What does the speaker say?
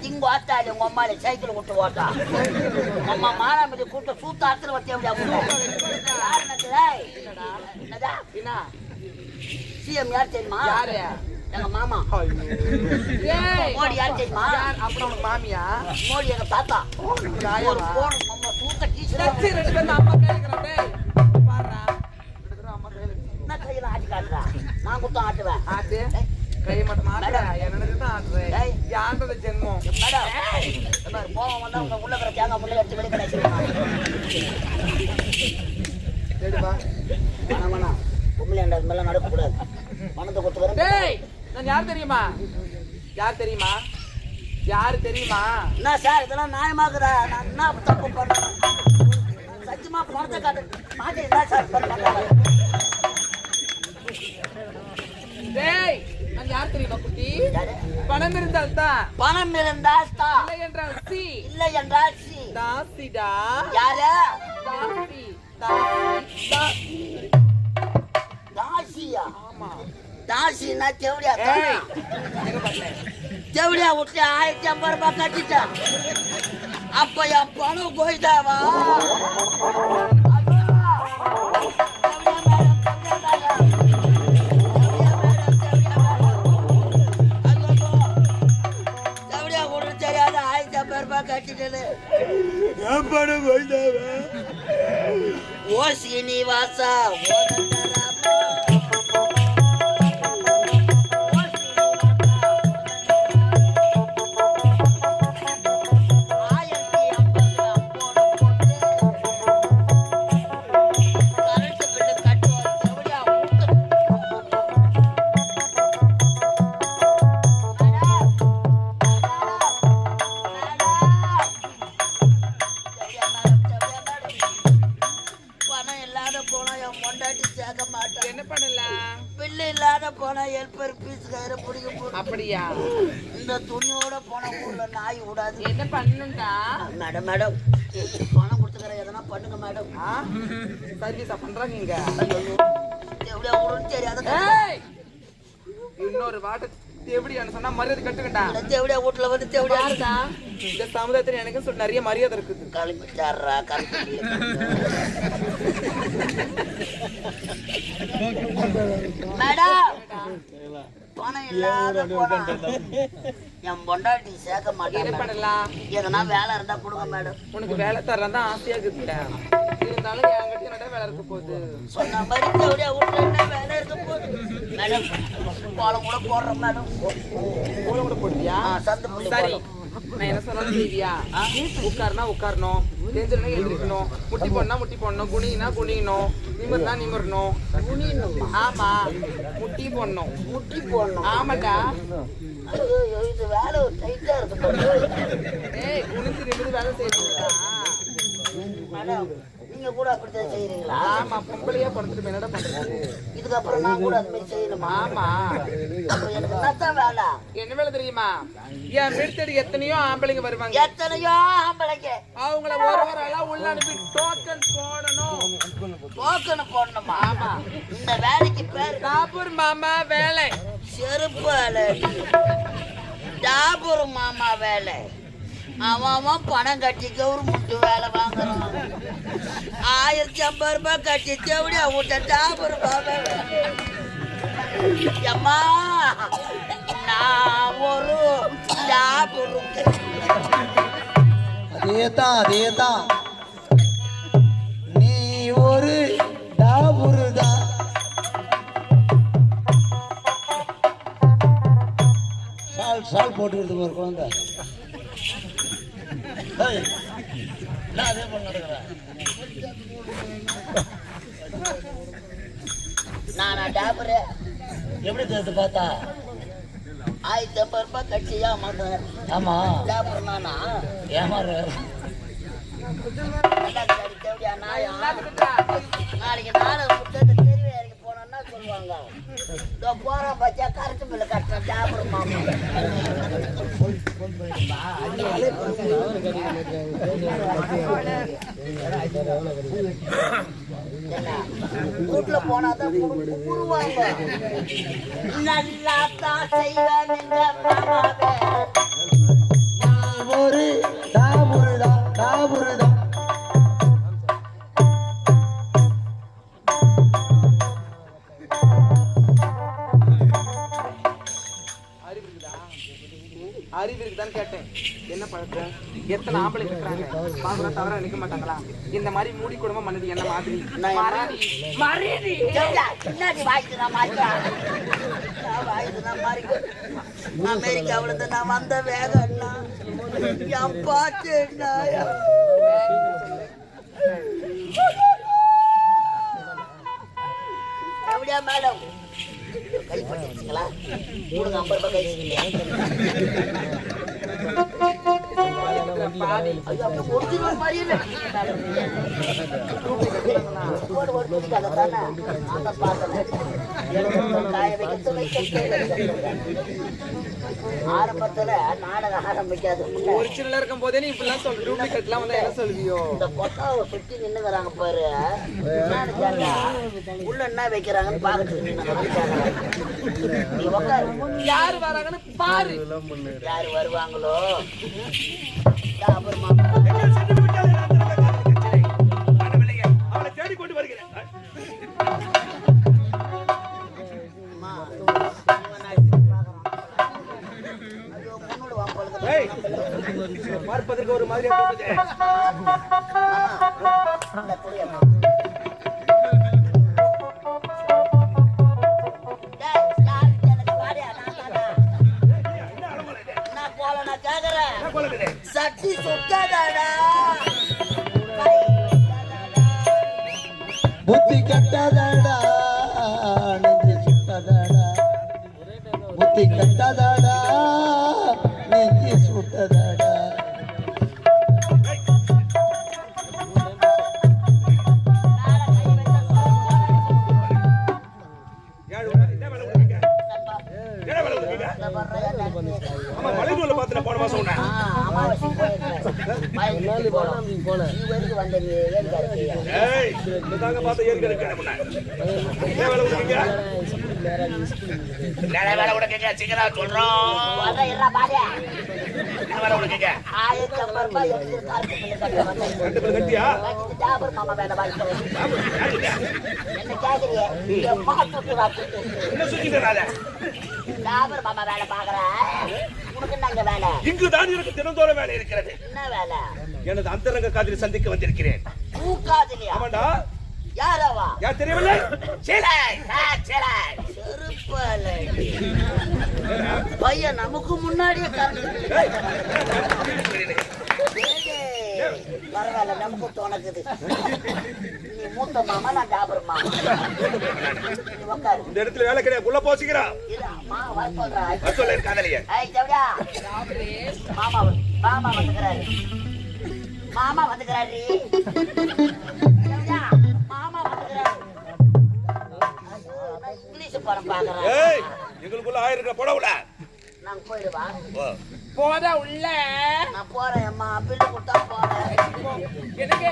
திங்கு ஆத்தாடி உங்க அம்மாலே சைக்கிள் விட்டு ஓட்டா அம்மா மானாமதி கூட்ட சூத்தாத்துல வச்ச என்னடா சிஎம் யார் தெரியுமா? யாரு? எங்க மாமா. மோடி யார் தெரியுமா? அப்புறம் உனக்கு மாமியா? மோடி எங்க தாத்தா. ஒரு போன் அம்மா சூத்த கீச்சல ரெண்டு பேரும் அம்மா கேக்குறேன். டேய் பாறா, ரெண்டு பேரும் அம்மா கையில நான் கையில ஆட்டி காட்டுறா. நான் குத்தம் ஆட்டுவேன். ஆட்டு கை மட்டும் மாட்டா என்னன்னு தான் ஆட்டுறேன். யாரோட ஜென்மம் மேடம் போவோம் வந்தா உங்க உள்ள இருக்கிற தேங்காய் முள்ள எடுத்து வெளியே கிடைச்சிருவாங்க. சரிப்பா வேணாம் உண்மையில அந்த மேல நடக்கக்கூடாது. பணத்தை கொடுத்து வரேன். டேய் நான் யார் தெரியுமா? யார் தெரியுமா? யாரு தெரியுமா? என்ன சார் இதெல்லாம் நியாயமாக்குதா? நான் என்ன தப்பு பண்ணேன்? சத்தியமா பணத்தை காட்டு மாட்டேன். என்ன சார் பண்ண? டேய் நான் யார் தெரியுமா குட்டி? பணம் இருந்தால் தான். பணம் இருந்தால் தான். இல்லை என்றால் சி. இல்லை என்றால் சி. தாசிடா. யாரு? தாசி. தாசி. தாசியா? ஆமா. தாசினா தேவடியா? ஏய் எங்க பண்ணே? தேவடியா விட்டு 1050 ரூபாய் கட்டிட்டேன். அப்ப என் பணம் போயிட்டாவா? தேவடியா கொடுத்து தெரியாத 1050 ரூபாய் கட்டிட்டேன்னு என் பணம் போயிட்டாவா? ஓ சீனிவாசா அப்படியா? இந்த துணியோட போன ஊர்ல நாய் விடாது. என்ன பண்ணுண்டா? மேடம் மேடம் பணம் கொடுத்துக்கிற எதனா பண்ணுங்க மேடம். சர்வீஸா பண்றாங்க இங்க. எப்படியா ஊருன்னு தெரியாத இன்னொரு வாட்ட தேவடியான்னு சொன்னா மரியாதை கட்டுக்கண்டா. தேவடியா வீட்டுல வந்து தேவடியா இருக்கா? இந்த சமுதாயத்துல எனக்கு சொல்லி நிறைய மரியாதை இருக்குது. கிளம்பிட்டாரா? மேடம் பணம் இல்லாத போனா என் பொண்டாட்டி சேர்க்க மாட்டேன். என்ன பண்ணலாம்? எதனா வேலை இருந்தா கொடுங்க மேடம். உனக்கு வேலை தரலாம் தான் ஆசையா இருக்குடா. இருந்தாலும் என்கிட்ட என்னடா வேலை இருக்க போகுது? சொன்ன மாதிரி தேவடியா வீட்டுல என்ன வேலை இருக்க போகுது மேடம்? கோலம் கூட போடுறோம் மேடம். கோலம் கூட போடுவியா? சந்து சரி நான் என்ன சொன்னாலும் செய்வியா? உட்காருனா உட்காரணும், எழுந்திரனா எழுந்திரிக்கணும், முட்டி போடனா முட்டி போடணும், குனினா குனியணும், நிமிர்னா நிமிரணும். ஆமா முட்டி போடணும். முட்டி போடணும். ஆமாடா. இது வேலை டைட்டா இருக்கு. ஏய் குனிஞ்சு நிமிர்ந்து வேலை செய்யணும்டா. மேடம் நீங்க கூட அப்படித்தான் செய்யறீங்களா? ஆமா பொம்பளையா படுத்துட்டு என்னடா பண்றது? இதுக்கப்புறம் நான் கூட அது மாதிரி செய்யணுமா? ஆமா. அப்புறம் எனக்கு என்னத்தான் வேலை? என்ன வேலை தெரியுமா? என் வீடு தேடி எத்தனையோ ஆம்பளைங்க வருவாங்க. எத்தனையோ ஆம்பளைங்க. அவங்கள ஒரு ஆளா உள்ள அனுப்பி டோக்கன் போடணும். டோக்கன் போடணுமா? ஆமா. இந்த வேலைக்கு பேர் டாபூர் மாமா வேலை. செருப்பு வேலை. டாபூர் மாமா வேலை. அவன் பணம் கட்டி கவர்மெண்ட் வேலை வாங்குறான். 1050 ரூபாய் கட்டி தேவடியா விட்ட டாபூர் மாமா அம்மா நான் ஒரு டாபூர். அதேதான் நீ ஒரு டாபுரு தான். சால் போட்டுக்கிறது ஒரு குழந்தை. அதே போல நடக்கிறேன் நான் டாபரு எப்படி தெரிஞ்சு பார்த்தா 1050 ரூபாய் கட்சியா மாட்டேன். ஆமா டாபர் நானா ஏமாறு நாளைக்கு நாளை முட்டை தெருவே இறக்கி போனோம்னா சொல்லுவாங்க போற பச்சா கரெக்ட் பிள்ளை கட்டுறேன் டாபர் மாமா. வீட்டுல போனாதான் உருவாங்க. நல்லா தான் செய்வேன் அறிவு இருக்குதான்னு கேட்டேன். என்ன பழக்கம்? எத்தனை ஆம்பளை இருக்கிறாங்க? பாக்குறா தவிர நிக்க மாட்டாங்களா? இந்த மாதிரி மூடி குடும்பம் பண்ணது என்ன மாதிரி? மரியாதை பின்னாடி வாய்க்கு நான் மாறிக்கிறேன். அமெரிக்காவில இருந்து நான் வந்த வேகம் என் பாட்டு அப்படியா மேடம்? கை பண்ணிருச்சுங்களா? 50 ரூபாய் ஆரம்பத்துல நாடகம் ஆரம்பிக்காது. ஒரிஜினலா இருக்கும் போதே நீ இப்படிலாம் சொல்ற. டூப்ளிகேட் எல்லாம் வந்து என்ன சொல்லுவியோ? இந்த கொட்டாவை சுத்தி நின்னுறாங்க பாரு. உள்ள என்ன வைக்கிறாங்கன்னு பாக்குறது. யாரு வராங்கன்னு பாரு. யாரு வருவாங்களோ அவளை தேடி கொண்டு வருகிறேன். பார்ப்பதற்கு ஒரு மாதிரியா சட்டி சுட்டாடா புத்தி கட்டதடா நெஞ்சு சுட்டதடா புத்தி கட்டதடா நெஞ்சு சுட்டதடா போன மாசம் இங்குதான் எனக்கு தினந்தோறும் வேலை இருக்கிறது. என்ன வேலை? எனது அந்தரங்க காதலி சந்திக்க வந்திருக்கிறேன். ஆமாடா. யாரவா? யார் தெரியவில்லை? பையன் நமக்கு முன்னாடியே பரவாயில்ல, நமக்கு தோணுக்குது. நீ மூத்த மாமா, நான் ஜாபர் மாமா. இந்த இடத்துல வேலை கிடையாது. உள்ள போசிக்கிறா காதலிய மாமா வந்துக்கிறாரு. மாமா வந்துக்கிறாரு. மாமா வந்துக்கிறாரு. இங்கிலீஷ் படம் பாக்குறேன். எங்களுக்குள்ள 1000 படவுல நாங்க போயிடுவா. போதா உள்ள நான் போறேன் அம்மா. பில்லு கொடுத்தா போறேன். எனக்கு